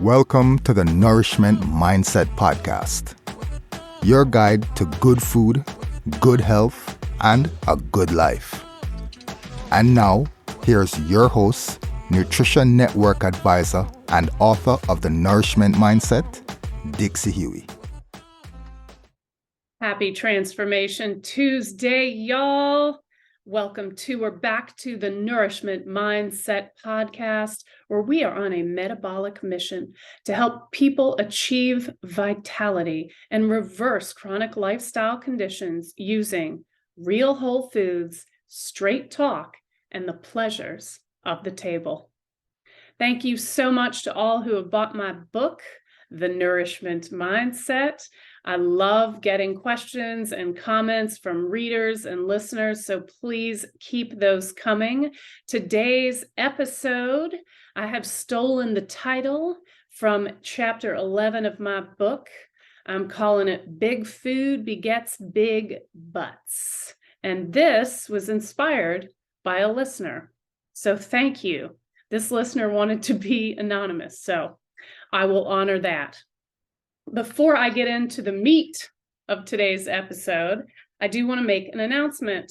Welcome to the Nourishment Mindset Podcast, your guide to good food, good health, and a good life. And now, here's your host, Nutrition Network advisor and author of the Nourishment Mindset, Dixie Huey. Happy Transformation Tuesday, y'all. Welcome to or back to the Nourishment Mindset Podcast, where we are on a metabolic mission to help people achieve vitality and reverse chronic lifestyle conditions using real whole foods, straight talk, and the pleasures of the table. Thank you so much to all who have bought my book, The Nourishment Mindset. I love getting questions and comments from readers and listeners, so please keep those coming. Today's episode, I have stolen the title from chapter 11 of my book. I'm calling it Big Food Begets Big Butts. And this was inspired by a listener. So thank you. This listener wanted to be anonymous, so I will honor that. Before I get into the meat of today's episode, I do want to make an announcement.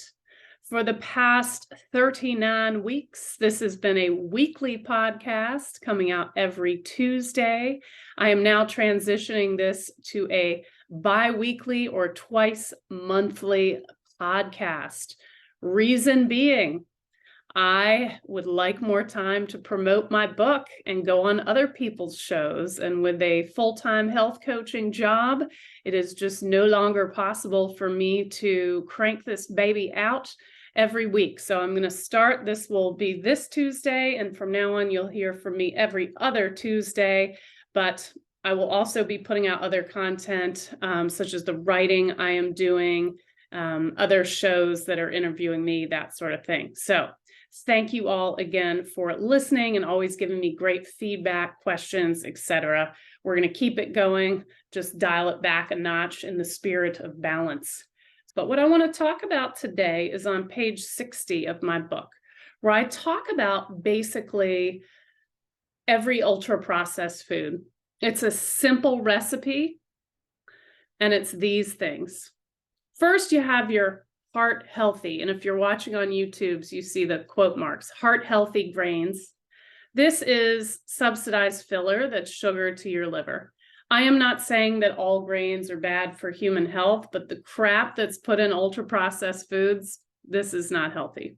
For the past 39 weeks, this has been a weekly podcast coming out every Tuesday. I am now transitioning this to a bi-weekly or twice monthly podcast. Reason being, I would like more time to promote my book and go on other people's shows. And with a full-time health coaching job, it is just no longer possible for me to crank this baby out every week. So I'm going to start. This will be this Tuesday. And from now on, you'll hear from me every other Tuesday. But I will also be putting out other content, such as the writing I am doing, other shows that are interviewing me, that sort of thing. So thank you all again for listening and always giving me great feedback, questions, etc. We're going to keep it going, just dial it back a notch in the spirit of balance. But what I want to talk about today is on page 60 of my book, where I talk about basically every ultra-processed food. It's a simple recipe, and it's these things. First, you have your heart healthy. And if you're watching on YouTube, you see the quote marks, heart healthy grains. This is subsidized filler that's sugar to your liver. I am not saying that all grains are bad for human health, but the crap that's put in ultra processed foods, this is not healthy.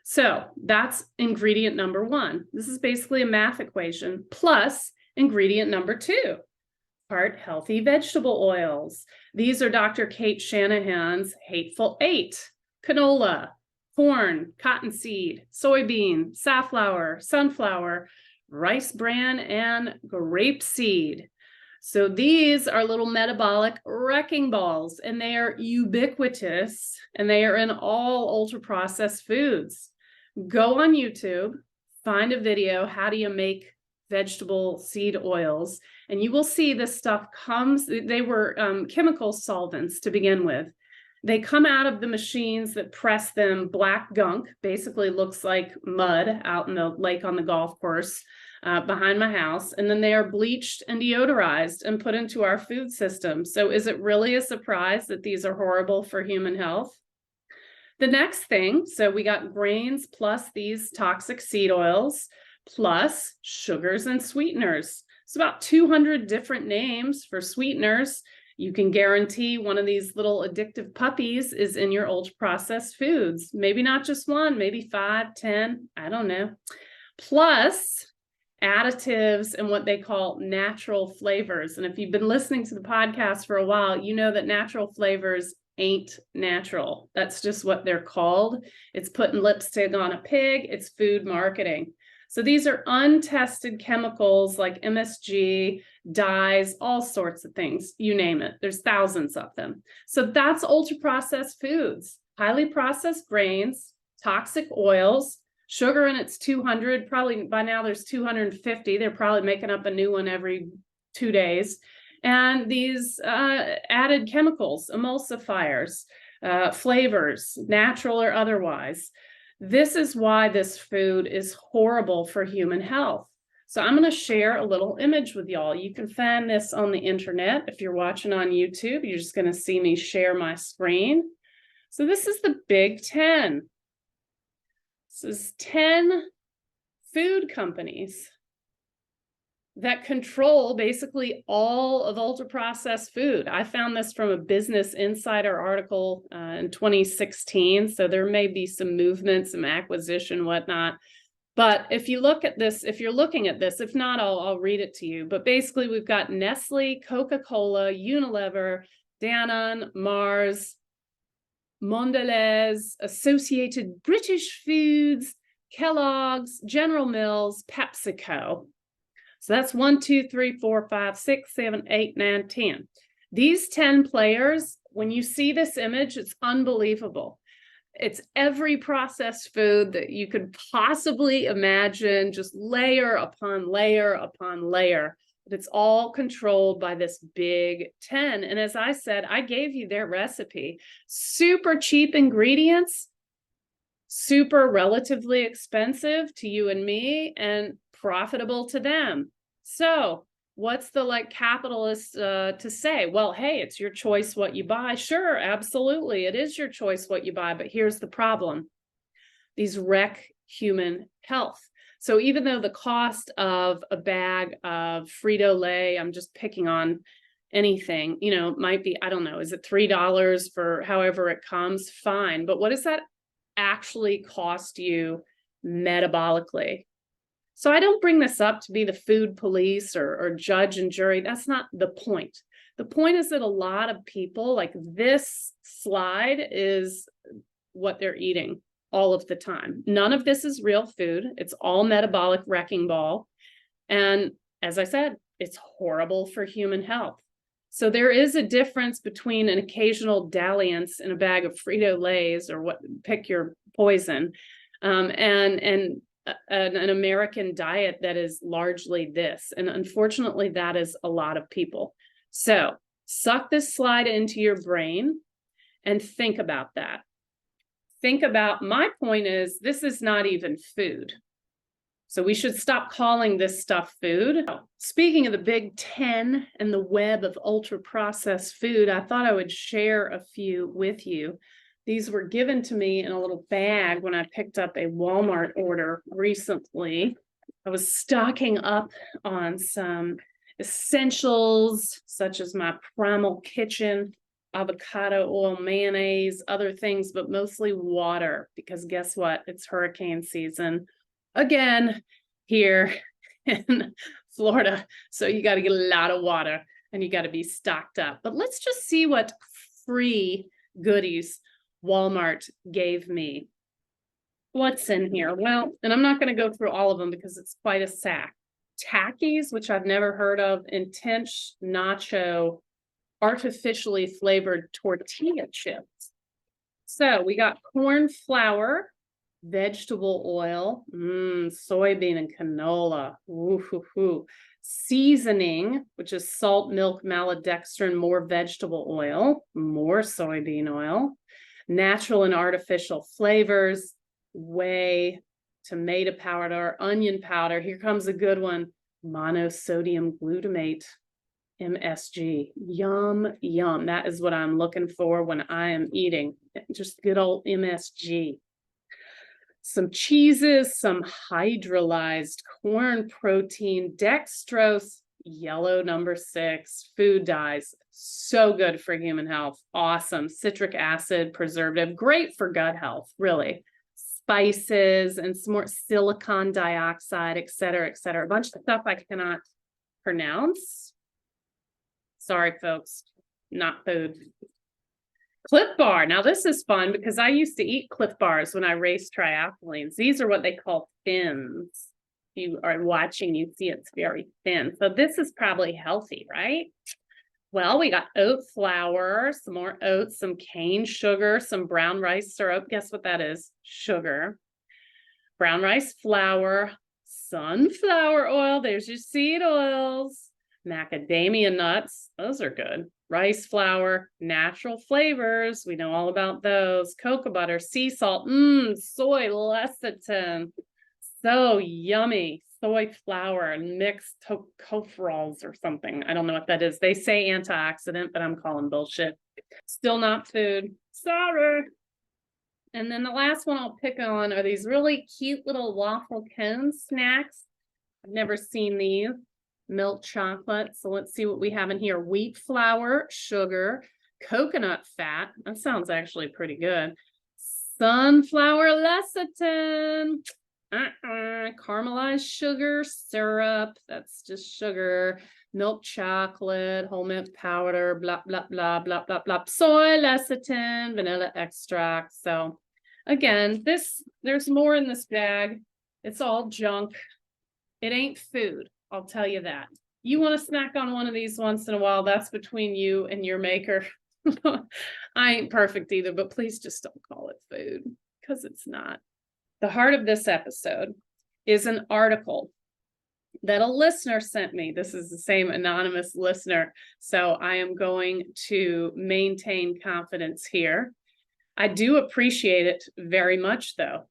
So that's ingredient number one. This is basically a math equation plus ingredient number two. Heart healthy vegetable oils. These are Dr. Kate Shanahan's Hateful Eight: canola, corn, cottonseed, soybean, safflower, sunflower, rice bran, and grapeseed. So these are little metabolic wrecking balls, and they are ubiquitous, and they are in all ultra-processed foods. Go on YouTube, find a video, how do you make vegetable seed oils, and you will see this stuff they were chemical solvents to begin with. They come out of the machines that press them black gunk, basically looks like mud out in the lake on the golf course behind my house, and then they are bleached and deodorized and put into our food system. So is it really a surprise that these are horrible for human health? The next thing, so we got grains plus these toxic seed oils, plus sugars and sweeteners. It's about 200 different names for sweeteners. You can guarantee one of these little addictive puppies is in your ultra-processed foods. Maybe not just one, maybe 5, 10, I don't know. Plus additives and what they call natural flavors. And if you've been listening to the podcast for a while, you know that natural flavors ain't natural. That's just what they're called. It's putting lipstick on a pig. It's food marketing. So these are untested chemicals like MSG, dyes, all sorts of things, you name it. There's thousands of them. So that's ultra-processed foods, highly processed grains, toxic oils, sugar in its 200, probably by now there's 250. They're probably making up a new one every 2 days. And these added chemicals, emulsifiers, flavors, natural or otherwise. This is why this food is horrible for human health. So I'm going to share a little image with y'all. You can find this on the internet. If you're watching on YouTube, you're just going to see me share my screen. So this is the Big 10. This is 10 food companies that control basically all of ultra-processed food. I found this from a Business Insider article in 2016. So there may be some movement, some acquisition, whatnot. But if you look at this, if you're looking at this, if not, I'll read it to you. But basically, we've got Nestle, Coca-Cola, Unilever, Danone, Mars, Mondelez, Associated British Foods, Kellogg's, General Mills, PepsiCo. So that's 1, 2, 3, 4, 5, 6, 7, 8, 9, 10. These 10 players, when you see this image, it's unbelievable. It's every processed food that you could possibly imagine, just layer upon layer upon layer. But it's all controlled by this Big 10. And as I said, I gave you their recipe. Super cheap ingredients, super relatively expensive to you and me, and profitable to them. So what's the capitalist to say? Well, hey, it's your choice what you buy. Sure, absolutely. It is your choice what you buy. But here's the problem. These wreck human health. So even though the cost of a bag of Frito-Lay, I'm just picking on anything, might be, I don't know, is it $3 for however it comes? Fine. But what does that actually cost you metabolically? So I don't bring this up to be the food police or judge and jury. That's not the point. The point is that a lot of people, like this slide is what they're eating all of the time. None of this is real food. It's all metabolic wrecking ball. And as I said, it's horrible for human health. So there is a difference between an occasional dalliance in a bag of Frito-Lays or pick your poison, and an American diet that is largely this. And unfortunately, that is a lot of people. So suck this slide into your brain and think about that. Think about, my point is, this is not even food. So we should stop calling this stuff food. Speaking of the Big 10 and the web of ultra-processed food, I thought I would share a few with you. These were given to me in a little bag when I picked up a Walmart order recently. I was stocking up on some essentials, such as my Primal Kitchen, avocado oil, mayonnaise, other things, but mostly water, because guess what? It's hurricane season again here in Florida. So you got to get a lot of water and you got to be stocked up. But let's just see what free goodies Walmart gave me. What's in here? Well, and I'm not going to go through all of them because it's quite a sack. Takis, which I've never heard of, intense nacho, artificially flavored tortilla chips. So we got corn flour, vegetable oil, soybean and canola, ooh. Seasoning, which is salt, milk, maltodextrin, more vegetable oil, more soybean oil, natural and artificial flavors, whey, tomato powder, onion powder. Here comes a good one, monosodium glutamate, MSG. Yum, yum. That is what I'm looking for when I am eating. Just good old MSG. Some cheeses, some hydrolyzed corn protein, dextrose, yellow number 6, food dyes. So good for human health. Awesome. Citric acid, preservative, great for gut health, really. Spices and some more silicon dioxide, et cetera, et cetera. A bunch of stuff I cannot pronounce. Sorry, folks, not food. Cliff Bar. Now, this is fun because I used to eat Cliff Bars when I raced triathletes. These are what they call thins. If you are watching, you see it's very thin. So this is probably healthy, right? Well, we got oat flour, some more oats, some cane sugar, some brown rice syrup. Guess what that is? Sugar. Brown rice flour, sunflower oil. There's your seed oils. Macadamia nuts. Those are good. Rice flour, natural flavors. We know all about those. Cocoa butter, sea salt, soy lecithin. So yummy. soy flour and mixed tocopherols or something. I don't know what that is. They say antioxidant, but I'm calling bullshit. Still not food. Sorry. And then the last one I'll pick on are these really cute little waffle cone snacks. I've never seen these. Milk chocolate. So let's see what we have in here. Wheat flour, sugar, coconut fat. That sounds actually pretty good. Sunflower lecithin. Caramelized sugar syrup. That's just sugar. Milk chocolate, whole milk powder, blah, blah, blah, blah, blah, blah. Soy lecithin, vanilla extract. So again, there's more in this bag. It's all junk. It ain't food. I'll tell you that. You want to snack on one of these once in a while, that's between you and your maker. I ain't perfect either, but please just don't call it food, because it's not. The heart of this episode is an article that a listener sent me. This is the same anonymous listener, so I am going to maintain confidence here. I do appreciate it very much, though.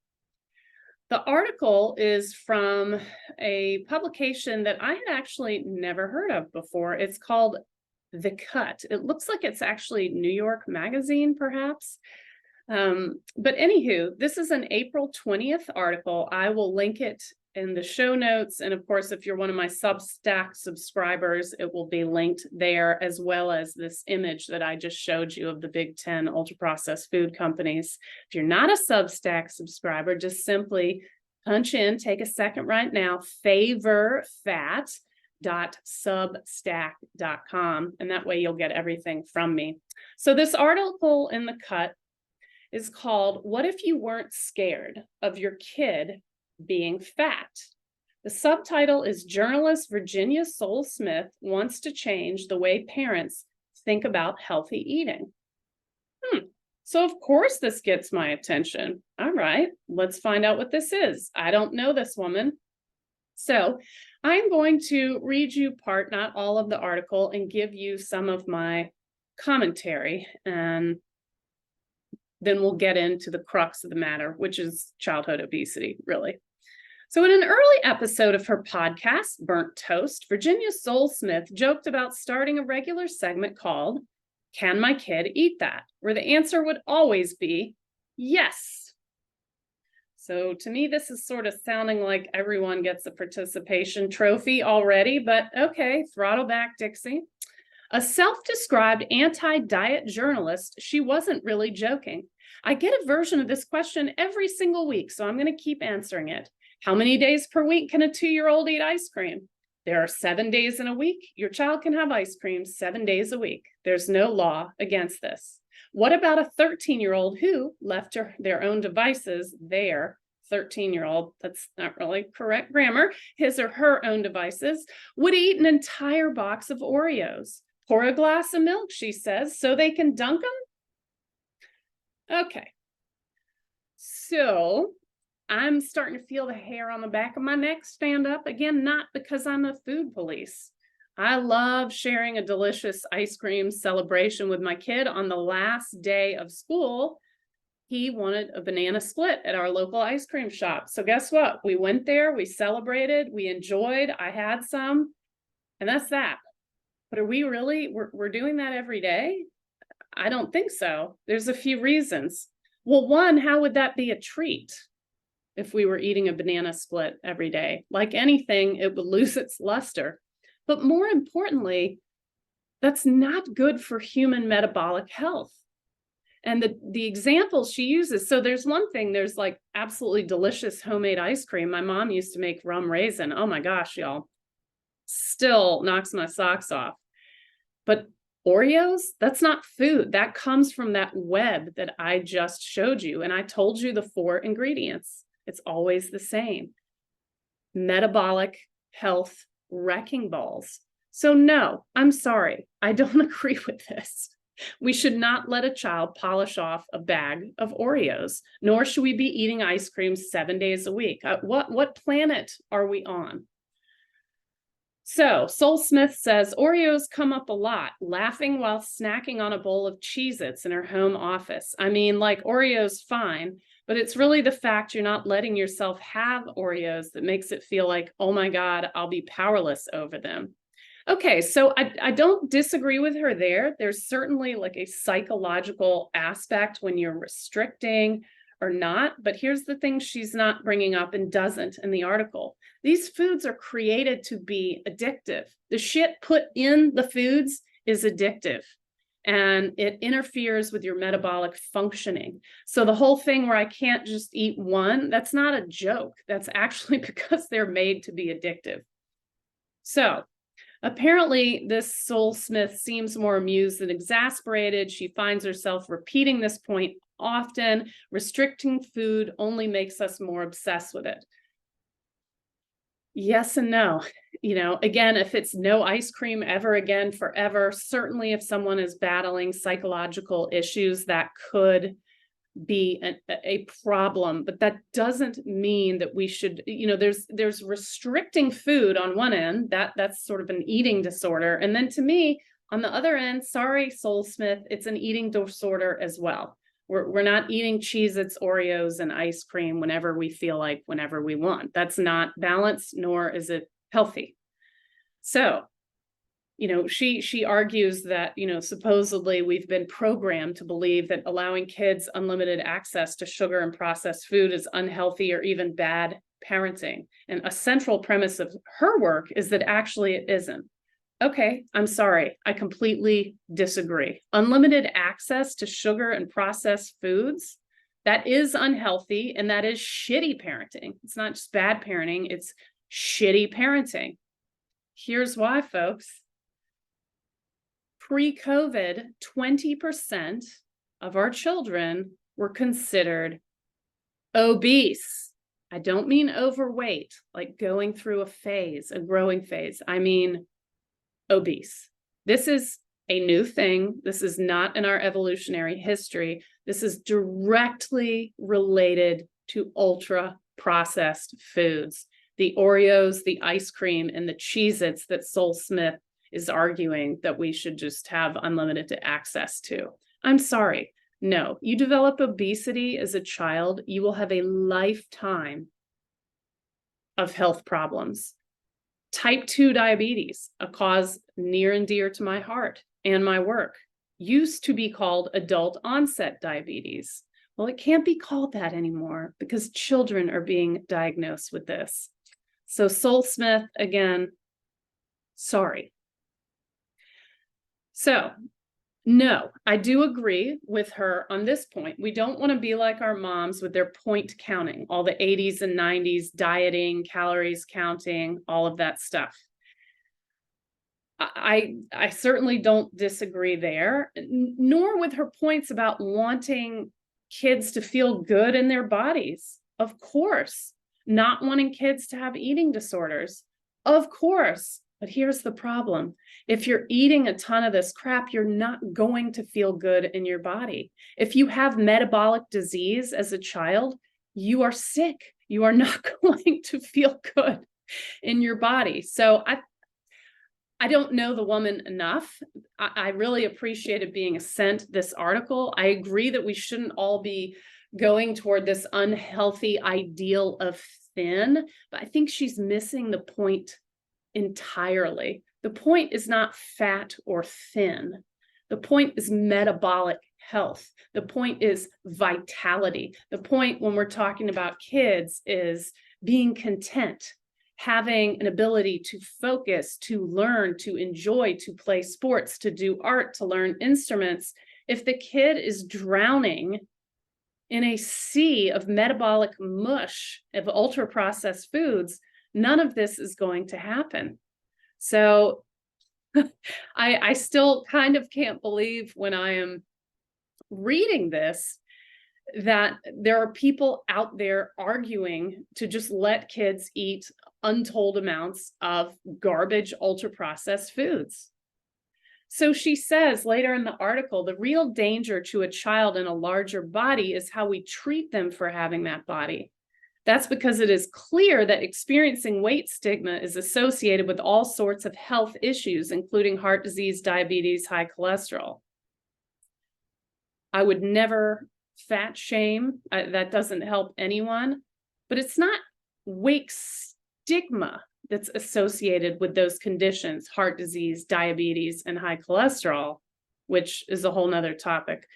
The article is from a publication that I had actually never heard of before. It's called The Cut. It looks like it's actually New York Magazine, perhaps. But anywho, this is an April 20th article. I will link it in the show notes. And of course, if you're one of my Substack subscribers, it will be linked there, as well as this image that I just showed you of the Big 10 ultra-processed food companies. If you're not a Substack subscriber, just simply punch in, take a second right now, favorfat.substack.com, and that way you'll get everything from me. So this article in The Cut is called, "What If You Weren't Scared of Your Kid Being Fat?" The subtitle is "Journalist Virginia Soule-Smith Wants to Change the Way Parents Think About Healthy Eating." So of course this gets my attention. All right, let's find out what this is. I don't know this woman. So I'm going to read you part, not all of the article, and give you some of my commentary, and then we'll get into the crux of the matter, which is childhood obesity, really. So in an early episode of her podcast, Burnt Toast, Virginia Soule-Smith joked about starting a regular segment called "Can My Kid Eat That?" where the answer would always be yes. So to me, this is sort of sounding like everyone gets a participation trophy already, but okay, throttle back, Dixie. A self-described anti-diet journalist, she wasn't really joking. I get a version of this question every single week, so I'm going to keep answering it. How many days per week can a 2-year-old eat ice cream? There are 7 days in a week. Your child can have ice cream 7 days a week. There's no law against this. What about a 13-year-old who left their own devices, their 13-year-old, that's not really correct grammar, his or her own devices, would eat an entire box of Oreos? Pour a glass of milk, she says, so they can dunk them? Okay. So I'm starting to feel the hair on the back of my neck stand up. Again, not because I'm a food police. I love sharing a delicious ice cream celebration with my kid. On the last day of school, he wanted a banana split at our local ice cream shop. So guess what? We went there, we celebrated, we enjoyed, I had some, and that's that. But are we really, we're doing that every day? I don't think so. There's a few reasons. Well, one, how would that be a treat if we were eating a banana split every day? Like anything, it would lose its luster. But more importantly, that's not good for human metabolic health. And the examples she uses, so there's one thing, there's like absolutely delicious homemade ice cream. My mom used to make rum raisin. Oh my gosh, y'all. Still knocks my socks off. But Oreos, that's not food. That comes from that web that I just showed you. And I told you the 4 ingredients. It's always the same. Metabolic health wrecking balls. So no, I'm sorry. I don't agree with this. We should not let a child polish off a bag of Oreos, nor should we be eating ice cream 7 days a week. What planet are we on? So Sol Smith says Oreos come up a lot, laughing while snacking on a bowl of Cheez-Its in her home office. I mean, like, Oreos, fine, but it's really the fact you're not letting yourself have Oreos that makes it feel like, oh my God, I'll be powerless over them. Okay, so I don't disagree with her there. There's certainly like a psychological aspect when you're restricting or not, but here's the thing she's not bringing up and doesn't in the article. These foods are created to be addictive. The shit put in the foods is addictive, and it interferes with your metabolic functioning. So the whole thing where I can't just eat one, that's not a joke. That's actually because they're made to be addictive. So apparently, this Sol Smith seems more amused than exasperated. She finds herself repeating this point often. Restricting food only makes us more obsessed with it. Yes and no. You know, again, if it's no ice cream ever again forever, certainly if someone is battling psychological issues, that could be a problem, but that doesn't mean that we should, you know, there's restricting food on one end, that's sort of an eating disorder. And then to me, on the other end, sorry, Sol Smith, it's an eating disorder as well. We're not eating Cheez-Its, Oreos, and ice cream whenever we feel like, whenever we want. That's not balanced, nor is it healthy. So, you know, she argues that, you know, supposedly we've been programmed to believe that allowing kids unlimited access to sugar and processed food is unhealthy or even bad parenting. And a central premise of her work is that actually it isn't. Okay, I'm sorry, I completely disagree. Unlimited access to sugar and processed foods, that is unhealthy, and that is shitty parenting. It's not just bad parenting, it's shitty parenting. Here's why, folks. Pre-COVID, 20% of our children were considered obese. I don't mean overweight, like going through a phase, a growing phase. I mean obese. This is a new thing. This is not in our evolutionary history. This is directly related to ultra-processed foods. The Oreos, the ice cream, and the Cheez-Its that Sol Smith is arguing that we should just have unlimited access to. I'm sorry. No, you develop obesity as a child, you will have a lifetime of health problems. Type 2 diabetes, a cause near and dear to my heart and my work, used to be called adult onset diabetes. Well, it can't be called that anymore because children are being diagnosed with this. So Sol Smith, again, sorry. So, no, I do agree with her on this point. We don't want to be like our moms with their point counting, all the 80s and 90s dieting, calories counting, all of that stuff. I certainly don't disagree there, nor with her points about wanting kids to feel good in their bodies. Of course, not wanting kids to have eating disorders. Of course. But here's the problem. If you're eating a ton of this crap, you're not going to feel good in your body. If you have metabolic disease as a child, you are sick. You are not going to feel good in your body. So I don't know the woman enough. I really appreciated being sent this article. I agree that we shouldn't all be going toward this unhealthy ideal of thin, but I think she's missing the point entirely. The point is not fat or thin. The point is metabolic health. The point is vitality. The point when we're talking about kids is being content, having an ability to focus, to learn, to enjoy, to play sports, to do art, to learn instruments. If the kid is drowning in a sea of metabolic mush of ultra-processed foods, none of this is going to happen. So I still kind of can't believe when I am reading this that there are people out there arguing to just let kids eat untold amounts of garbage ultra-processed foods. So she says later in the article, the real danger to a child in a larger body is how we treat them for having that body. That's because it is clear that experiencing weight stigma is associated with all sorts of health issues, including heart disease, diabetes, high cholesterol. I would never fat shame. That doesn't help anyone, but it's not weight stigma that's associated with those conditions, heart disease, diabetes, and high cholesterol, which is a whole nother topic.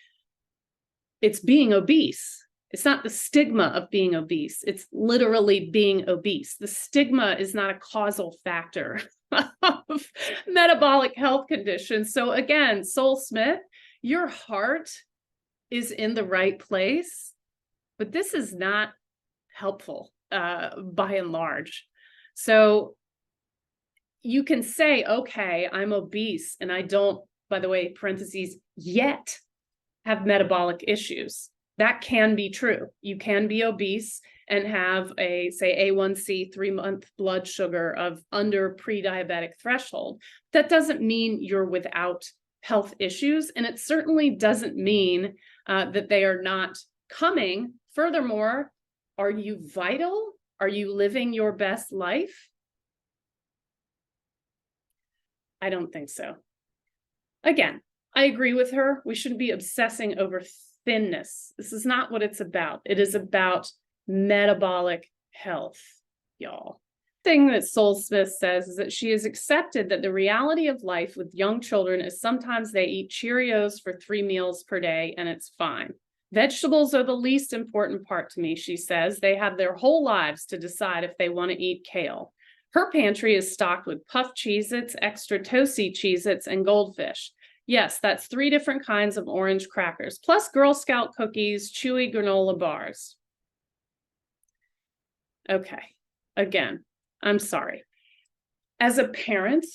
It's being obese. It's not the stigma of being obese. It's literally being obese. The stigma is not a causal factor of metabolic health conditions. So again, Soul Smith, your heart is in the right place, but this is not helpful by and large. So you can say, okay, I'm obese and I don't, by the way, parentheses, yet have metabolic issues. That can be true. You can be obese and have a, say, A1C 3-month blood sugar of under pre-diabetic threshold. That doesn't mean you're without health issues, and it certainly doesn't mean that they are not coming. Furthermore, are you vital? Are you living your best life? I don't think so. Again, I agree with her. We shouldn't be obsessing over thinness. This is not what it's about. It is about metabolic health, y'all. The thing that Soul Smith says is that she has accepted that the reality of life with young children is sometimes they eat Cheerios for 3 meals per day and it's fine. Vegetables are the least important part to me, she says. They have their whole lives to decide if they want to eat kale. Her pantry is stocked with puffed Cheez-Its, extra toasty Cheez-Its, and goldfish. Yes, that's 3 different kinds of orange crackers, plus Girl Scout cookies, chewy granola bars. Okay, again, I'm sorry. As a parent,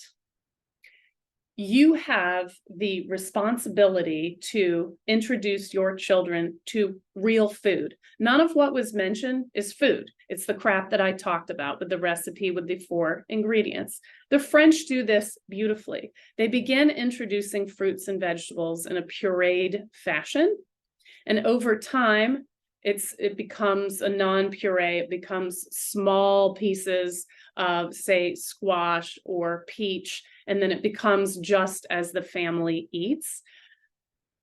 you have the responsibility to introduce your children to real food. None of what was mentioned is food. It's the crap that I talked about with the recipe with the 4 ingredients. The French do this beautifully. They begin introducing fruits and vegetables in a pureed fashion. And over time, it becomes a non-puree. It becomes small pieces of, say, squash or peach, and then it becomes just as the family eats.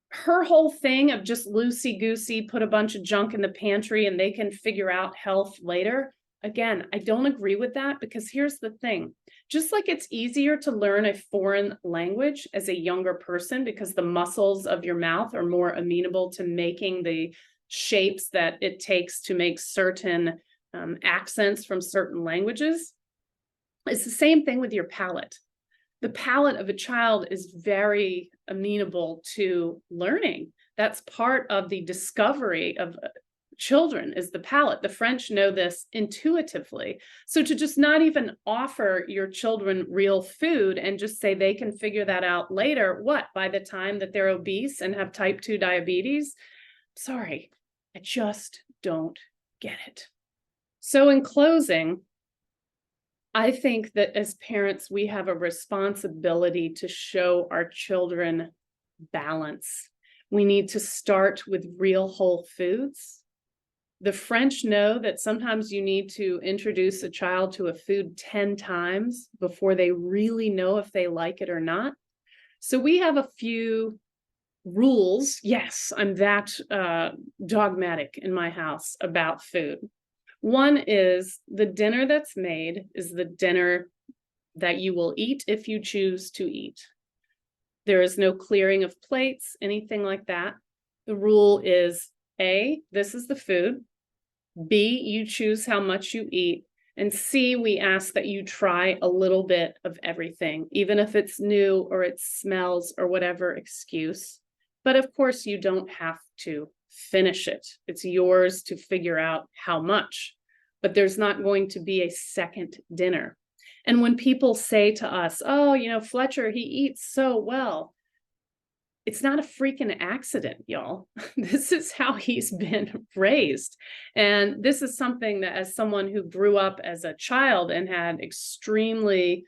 Her whole thing of just loosey-goosey, put a bunch of junk in the pantry and they can figure out health later. Again, I don't agree with that, because here's the thing. Just like it's easier to learn a foreign language as a younger person because the muscles of your mouth are more amenable to making the shapes that it takes to make certain accents from certain languages, it's the same thing with your palate. The palate of a child is very amenable to learning. That's part of the discovery of children, is the palate. The French know this intuitively. So to just not even offer your children real food and just say they can figure that out later, what, by the time that they're obese and have type 2 diabetes? Sorry, I just don't get it. So in closing, I think that as parents, we have a responsibility to show our children balance. We need to start with real whole foods. The French know that sometimes you need to introduce a child to a food 10 times before they really know if they like it or not. So we have a few rules. Yes, I'm that dogmatic in my house about food. One is the dinner that's made is the dinner that you will eat if you choose to eat. There is no clearing of plates, anything like that. The rule is A, this is the food. B, you choose how much you eat. And C, we ask that you try a little bit of everything, even if it's new or it smells or whatever excuse. But of course, you don't have to finish it. It's yours to figure out how much, but there's not going to be a second dinner. And when people say to us, oh, you know, Fletcher, he eats so well, it's not a freaking accident, y'all. This is how he's been raised. And this is something that, as someone who grew up as a child and had extremely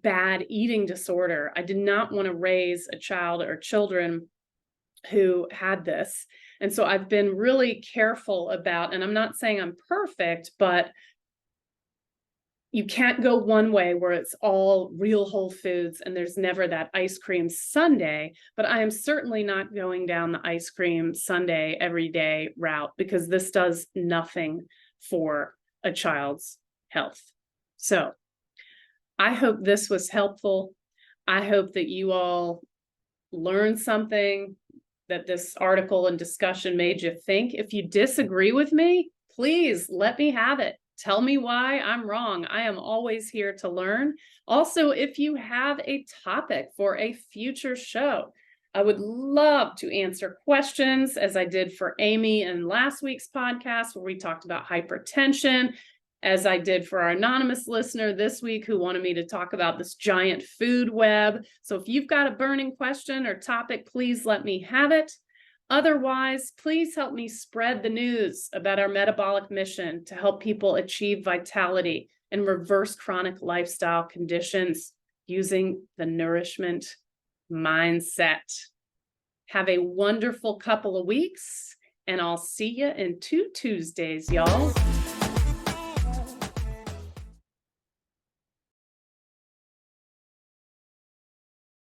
bad eating disorder, I did not want to raise a child or children who had this. And so I've been really careful about, and I'm not saying I'm perfect, but you can't go one way where it's all real whole foods and there's never that ice cream sundae, but I am certainly not going down the ice cream sundae every day route, because this does nothing for a child's health. So I hope this was helpful. I hope that you all learned something, that this article and discussion made you think. If you disagree with me, please let me have it. Tell me why I'm wrong. I am always here to learn. Also, if you have a topic for a future show, I would love to answer questions, as I did for Amy in last week's podcast, where we talked about hypertension, as I did for our anonymous listener this week who wanted me to talk about this giant food web. So if you've got a burning question or topic, please let me have it. Otherwise, please help me spread the news about our metabolic mission to help people achieve vitality and reverse chronic lifestyle conditions using the nourishment mindset. Have a wonderful couple of weeks, and I'll see you in 2 Tuesdays, y'all.